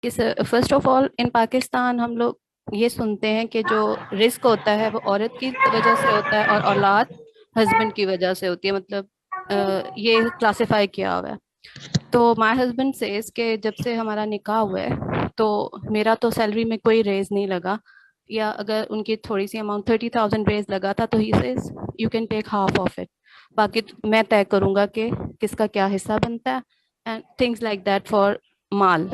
کہ first of all ان پاکستان ہم لوگ یہ سنتے ہیں کہ جو رزق ہوتا ہے وہ عورت کی وجہ سے ہوتا ہے اور اولاد ہسبینڈ کی وجہ سے ہوتی ہے، مطلب یہ کلاسیفائی کیا ہوا ہے. تو مائی ہسبینڈ سیز کہ جب سے ہمارا نکاح ہوا ہے تو میرا تو سیلری میں کوئی ریز نہیں لگا، یا اگر ان کی تھوڑی سی اماؤنٹ 30,000 ریز لگا تھا تو ہی says you can take half of it, باقی میں طے کروں گا کہ کس کا کیا حصہ بنتا ہے and things like that for مال.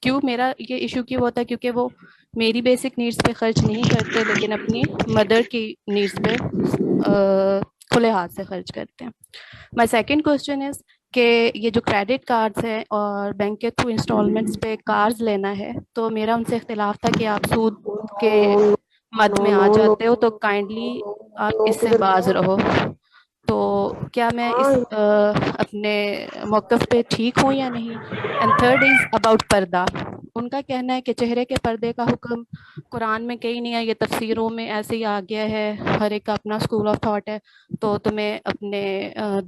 کیوں میرا یہ ایشو کیوں ہوتا ہے؟ کیونکہ وہ میری بیسک نیڈس پہ خرچ نہیں کرتے لیکن اپنی مدر کی نیڈس پہ کھلے ہاتھ سے خرچ کرتے ہیں. مائی سیکنڈ کوشچن از کہ یہ جو کریڈٹ کارڈز ہیں اور بینک کے تھرو انسٹالمنٹس پہ کارز لینا ہے، تو میرا ان سے اختلاف تھا کہ آپ سود کے مد میں آ جاتے ہو تو کائنڈلی آپ اس سے باز رہو. تو کیا میں اس اپنے موقف پہ ٹھیک ہوں یا نہیں؟ اینڈ تھرڈ از اباؤٹ پردہ. ان کا کہنا ہے کہ چہرے کے پردے کا حکم قرآن میں کہیں نہیں ہے، یہ تفسیروں میں ایسے ہی آ گیا ہے، ہر ایک کا اپنا اسکول آف تھاٹ ہے، تو تمہیں اپنے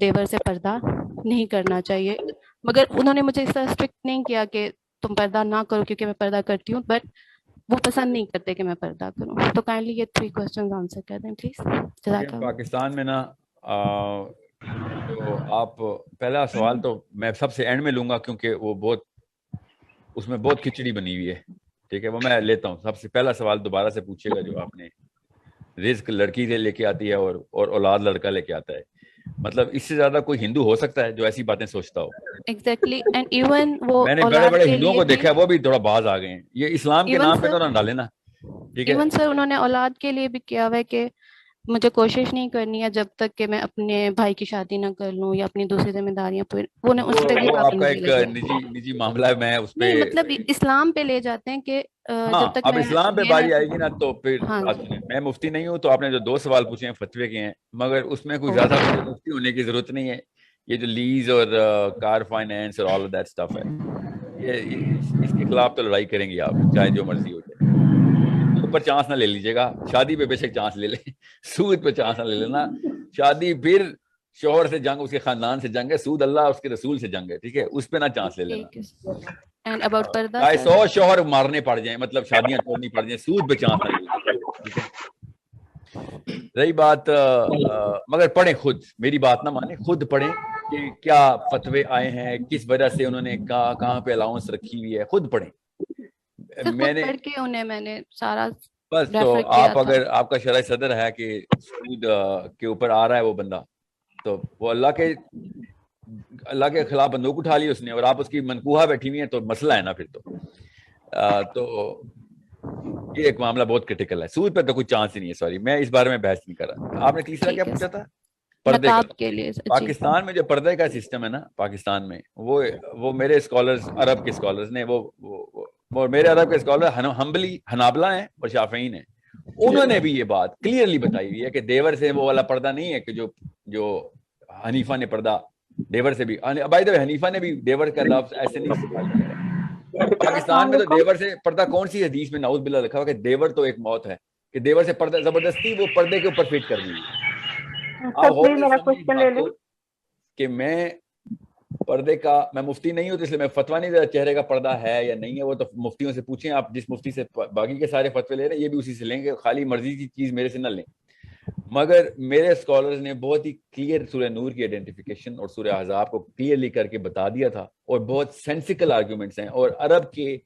دیور سے پردہ نہیں کرنا چاہیے. مگر انہوں نے مجھے اس طرح اسٹرکٹ نہیں کیا کہ تم پردہ نہ کرو، کیونکہ میں پردہ کرتی ہوں، بٹ وہ پسند نہیں کرتے کہ میں پردہ کروں. تو کائنڈلی یہ 3 کوسچنز آنسر کر دیں پلیز. جزاک اللہ. پاکستان میں نا تو آپ پہلا سوال تو میں سب سے اینڈ میں لوں گا کیونکہ وہ بہت اس میں بہت کھچڑی بنی ہوئی ہے، ٹھیک ہے، وہ میں لیتا ہوں. سب سے پہلا سوال دوبارہ سے پوچھے گا جو آپ نے، رزق لڑکی سے لے کے آتی ہے اور اولاد لڑکا لے کے آتا ہے. مطلب اس سے زیادہ کوئی ہندو ہو سکتا ہے جو ایسی باتیں سوچتا ہو؟ ایگزیکٹلی. اینڈ ایون وہ میں نے بڑے اولاد بڑے کے ہندوؤں لیے کو بھی، دیکھا ہے، وہ بھی تھوڑا باز آ گئے ہیں. یہ اسلام کے ایون نام پہ سر تو نہ ڈالے نا، ٹھیک ہے. ایون سر انہوں نے اولاد کے لیے بھی کیا ہوا ہے کہ مجھے کوشش نہیں کرنی ہے جب تک کہ میں اپنے بھائی کی شادی نہ کر لوں یا اپنی دوسری ذمہ داریاں پوری، وہ نے اس پہ بھی وہ آپ کا پابندی ایک لگی ہے. نجی معاملہ ہے، میں اس پہ نہیں مطلب اسلام پہ لے جاتے ہیں کہ ہاں جب تک اب میں اسلام پہ یہ باری آئے گی نا تو پھر ہاں بات جی. سنیں. میں مفتی نہیں ہوں، تو آپ نے جو 2 سوال پوچھے ہیں فتوے کے ہیں، مگر اس میں کوئی زیادہ مجھے مفتی ہونے کی ضرورت نہیں ہے. یہ جو لیز اور کار فائنینس اور آل آف دیٹ اسٹف ہے، یہ اس کے خلاف تو لڑائی کریں گے آپ، چاہے جو مرضی ہو جائے. اوپر چانس نہ لے لیجیے گا، شادی پہ بے شک چانس لے لیں، سود پہ چانس نہ لے لینا. شادی پھر شوہر سے جنگ، اس کے خاندان سے جنگ ہے، سود اللہ اس کے رسول سے جنگ ہے، ٹھیک ہے، اس پہ نہ چانس لے لینا. ٹھیک ہے. اینڈ اباؤٹ پردہ چاہے سر؟ 100 شوہر مارنے پڑ جائیں، مطلب شادیاں توڑنی پڑ جائیں، سود پہ چانس نہ لے لینا، ٹھیک ہے. رہی بات مگر پڑھیں خود، میری بات نہ مانیں، خود پڑھیں کہ کیا فتوے آئے ہیں، کس وجہ سے انہوں نے کہاں پہ الاؤنس رکھی ہوئی ہے، خود پڑھیں. سر میں خود نے پڑھ کے انہیں میں نے سارا بس تو ریفر کیا آپ تھا. اگر آپ کا شرح صدر ہے کہ سود کے اوپر آ رہا ہے وہ بندہ، تو وہ اللہ کے خلاف بندوق اٹھا لی اس نے، اور آپ اس کی منقوہہ بیٹھی ہوئی ہیں، تو مسئلہ ہے نا پھر. تو یہ ایک معاملہ بہت کرٹیکل ہے. سود پہ تو کوئی چانس ہی نہیں ہے. سوری، میں اس بارے میں بحث نہیں کر رہا. آپ نے تیسرا کیا ٹھیک ہے پوچھا سر. تھا؟ پردے کا. نقاب کے لیے جی. پاکستان میں جو پردے کا سسٹم ہے نا پاکستان میں، وہ میرے اسکالرز، عرب کے اسکالرز نے، وہ میرے عرب کے اسکالر ہمبلی حنابلہ ہیں اور شافعین ہیں، انہوں نے بھی یہ بات کلیئرلی بتائی ہوئی ہے کہ دیور سے وہ والا پردہ نہیں ہے کہ جو حنیفہ نے پردہ دیور سے بھی. بائی دا وے حنیفہ نے بھی دیور کا لفظ ایسے نہیں استعمال کیا ہے. پاکستان میں تو دیور سے پردہ کون سی حدیث میں نعوذ باللہ لکھا ہوا کہ دیور تو ایک موت ہے، کہ دیور سے پردہ زبردستی وہ پردے کے اوپر فٹ کر دی ہے. آپ غور سے سمجھیں اس بات کو کہ میں پردے کا، میں مفتی نہیں ہوں تو اس لیے میں فتویٰ نہیں دیتا چہرے کا پردہ ہے یا نہیں ہے. وہ تو مفتیوں سے پوچھیں، آپ جس مفتی سے باقی کے سارے فتوے لے رہے ہیں یہ بھی اسی سے لیں گے، خالی مرضی کی چیز میرے سے نہ لیں. مگر میرے اسکالرز نے بہت ہی کلیئر سورہ نور کی آئیڈینٹیفیکیشن اور سورہ احزاب کو کلیئرلی کر کے بتا دیا تھا، اور بہت سینسیکل آرگیومنٹس ہیں. اور عرب کے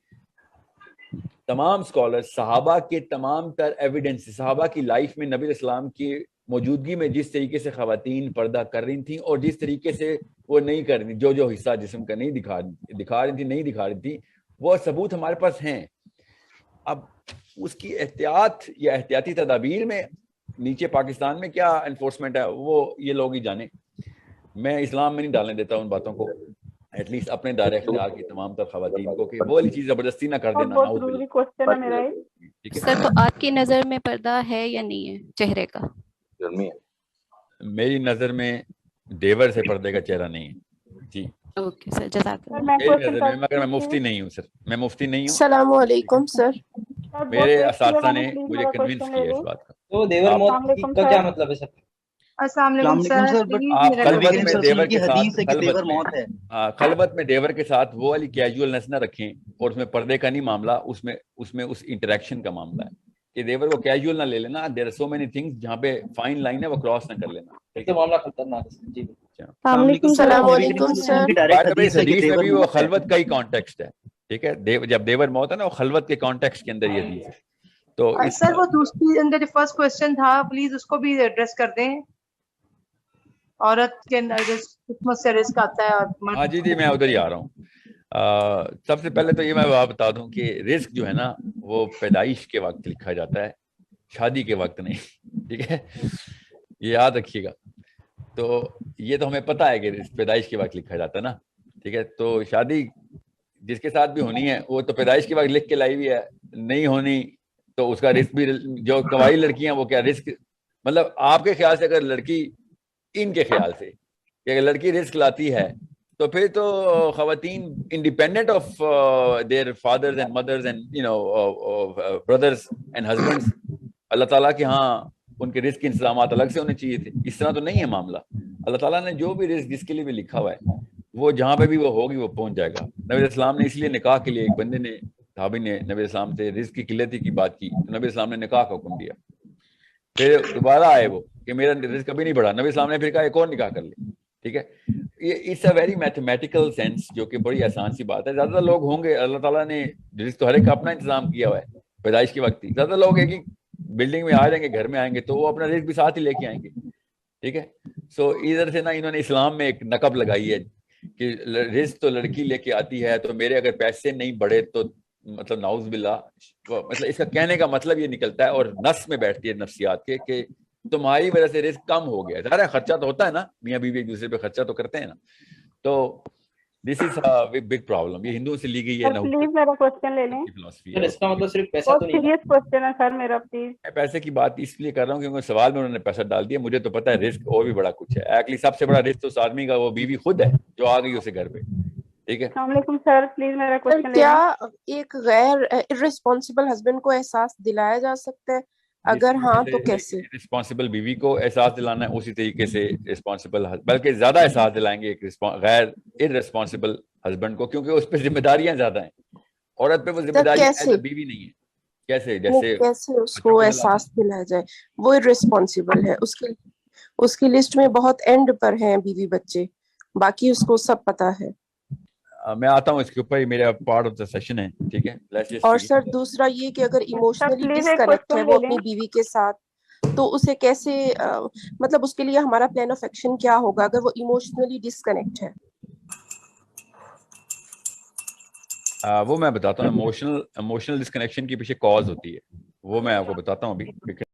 تمام اسکالر صحابہ کے تمام تر ایویڈنس، صحابہ کی لائف میں نبی اسلام کی موجودگی میں جس طریقے سے خواتین پردہ کر رہی تھیں اور جس طریقے سے وہ نہیں کر رہی، جو حصہ جسم کا نہیں دکھا رہی تھی، وہ ثبوت ہمارے پاس ہیں. اب اس کی احتیاط یا احتیاطی تدابیر میں نیچے پاکستان میں کیا انفورسمنٹ ہے وہ یہ لوگ ہی جانے. میں اسلام میں نہیں ڈالنے دیتا ان باتوں کو، ایٹ لیسٹ اپنے دائرہ اختیار کی تمام تر خواتین کو، کہ وہ والی چیز زبردستی نہ کر دینا. بہت ضروری کوشچن ہے میرا. سر تو آپ کی نظر میں پردہ ہے یا نہیں ہے چہرے کا؟ میری نظر میں دیور سے پردے کا چہرہ نہیں ہے. جی اوکے سر، جزاک اللہ. میری نظر میں، مگر میں مفتی نہیں ہوں سر، میں مفتی نہیں ہوں. السلام علیکم سر. میرے اساتذہ نے مجھے کنونس کیا اس بات کا. تو دیور موت کا کیا مطلب ہے سر؟ السلام علیکم سر، پلیز آپ میرا خلوت کوشچن میں دیور کے ساتھ خلوت میں دیور کے ساتھ وہ والی کیجولنس نہ رکھیں، اور اس میں پردے کا نہیں معاملہ، اس میں اس انٹریکشن کا معاملہ ہے کہ دیور کو کیجول نہ لے لینا. There are so many things جہاں پہ فائن لائن ہے، وہ کراس نہ کر لینا. معاملہ خطرناک ہے جی. السلام علیکم سر. حدیث میں بھی وہ خلوت کا ہی کانٹیکسٹ ہے، ٹھیک ہے. جب دیور موت ہے نا، وہ خلوت کے کانٹیکسٹ کے اندر یہ حدیث ہے. تو سر وہ دوسری اندر جو فرسٹ کوشچن تھا، پلیز اس کو بھی ایڈریس کر دیں. عورت کے قسمت سے رزق آتا ہے اور ہاں جی میں ادھر ہی آ رہا ہوں. سب سے پہلے تو یہ میں بتا دوں کہ رزق جو ہے نا، وہ پیدائش کے وقت لکھا جاتا ہے، شادی کے وقت نہیں، ٹھیک ہے. یہ یاد رکھیے گا. تو یہ تو ہمیں پتہ ہے کہ رزق پیدائش کے وقت لکھا جاتا ہے نا، ٹھیک ہے. تو شادی جس کے ساتھ بھی ہونی ہے، وہ تو پیدائش کے وقت لکھ کے لائی ہوئی ہے. نہیں ہونی تو اس کا رزق بھی، جو قبائلی لڑکیاں وہ کیا رزق، مطلب آپ کے خیال سے اگر لڑکی، ان کے خیال سے کہ اگر لڑکی رزق لاتی ہے تو پھر تو خواتین independent of their fathers and mothers and brothers and husbands, اللہ تعالیٰ کے ہاں ان کے رزق کے انتظامات الگ سے ہونے چاہیے تھے. اس طرح تو نہیں ہے معاملہ. اللہ تعالیٰ نے جو بھی رزق جس کے لیے بھی لکھا ہوا ہے، وہ جہاں پہ بھی وہ ہوگی وہ پہنچ جائے گا. نبی علیہ السلام نے اس لیے نکاح کے لیے، ایک بندے نے، صحابی نے نبی علیہ السلام سے رزق کی قلتی کی بات کی، تو نبی علیہ السلام نے نکاح کا حکم دیا. پھر دوبارہ آئے وہ کہ میرا رزق کبھی نہیں بڑھا، نبی السلام نے پھر کہا ایک اور نکاح کر لی. ٹھیک ہے. یہ it's a very mathematical sense, جو کہ بڑی آسان سی بات ہے. زیادہ لوگ ہوں گے، اللہ تعالیٰ نے رزق تو ہر ایک کا اپنا انتظام کیا ہوا ہے پیدائش کے وقت ہی. زیادہ لوگ ایک ہی بلڈنگ میں آ جائیں گے، گھر میں آئیں گے، تو وہ اپنا رزق بھی ساتھ ہی لے کے آئیں گے. ٹھیک ہے. سو ادھر سے نا انہوں نے اسلام میں ایک نقب لگائی ہے کہ رزق تو لڑکی لے کے آتی ہے، تو میرے اگر پیسے نہیں بڑھے تو مطلب نعوذ باللہ، مطلب اس کا کہنے کا مطلب یہ نکلتا ہے، اور نس میں بیٹھتی ہے نفسیات کے، کہ تمہاری وجہ سے رزق کم ہو گیا. ظاہر ہے خرچہ تو ہوتا ہے نا، میاں بیوی ایک دوسرے پہ خرچہ تو کرتے ہیں نا. تو دس از اے بگ پرابلم. یہ ہندوؤں سے لی گئی ہے. پلیز میرا کوشچن لے لیں. اس کا مطلب صرف پیسہ تو نہیں ہے. سیریس کوشچن ہے سر میرا، پلیز. میں پیسے کی بات اس لیے کر رہا ہوں کیونکہ سوال میں انہوں نے پیسہ ڈال دیا. مجھے تو پتا ہے رزق اور بھی بڑا کچھ ہے. ایکچولی سب سے بڑا رزق تو اس آدمی کا وہ بیوی خود ہے جو آ گئی اسے گھر پہ. ٹھیک ہے. السلام علیکم سر، پلیز میرا کوشچن لے لیں. کیا ایک غیر ارسپانسبل ہسبینڈ کو احساس دلایا جا سکتا ہے؟ اگر ہاں تو کیسے؟ رسپانسبل بیوی کو احساس دلانا ہے اسی طریقے سے رسپانسبل، بلکہ زیادہ احساس دلائیں گے ایک غیر ارسپانسبل ہسبینڈ کو، کیونکہ اس پہ ذمہ داریاں زیادہ ہیں. عورت پہ وہ ذمہ داری بیوی نہیں ہے. کیسے؟ جیسے اس کو احساس دلایا جائے وہ ارسپانسبل ہے. اس کی لسٹ میں بہت اینڈ پر ہیں بیوی بچے، باقی اس کو سب پتا ہے. میں آتا ہوں اس کے اوپر، میرا پارٹ آف دا سیشن ہے. ٹھیک ہے. اور سر دوسرا یہ کہ اگر ایموشنلی ڈسکنیکٹ ہے وہ اپنی بیوی کے ساتھ، تو اسے کیسے، مطلب اس کے لیے ہمارا پلان آف ایکشن کیا ہوگا اگر وہ ایموشنلی ڈسکنیکٹ ہے؟ وہ میں بتاتا ہوں. ایموشنل ڈسکنیکشن کی پیچھے کاز ہوتی ہے، وہ میں آپ کو بتاتا ہوں ابھی.